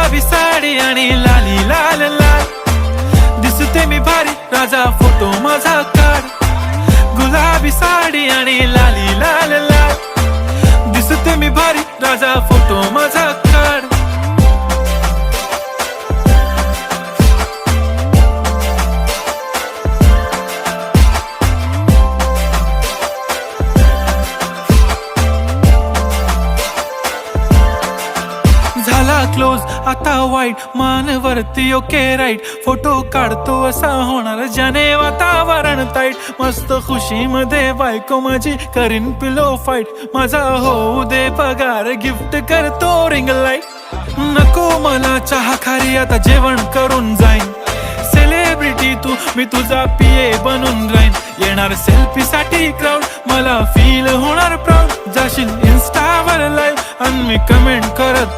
गुलाबी साडी आणि लाली लाल लाल, दिसते मी भारी राजा फोटो माझा काढ. गुलाबी साडी आणि लाली लाल लाल, दिसते मी भारी राजा फोटो माझा काढ. झाला क्लोज आता वाईट, मानवरती ओके राईट, फोटो काढतो असा होणार ज्याने वातावरण ताईट. मस्त खुशी मध्ये बायको माझी करीन पिलो फाईट, माझा होऊ दे पगार गिफ्ट करतो रिंग लाईट. नको मला चहा खारी आता जेवण करून जाईन, सेलिब्रिटी तू मी तुझा पिये बनून राहीन. येणार सेल्फी साठी क्राऊड, मला फील होणार प्राऊड. जाशील इन्स्टावर लाईव्ह आणि मी कमेंट करत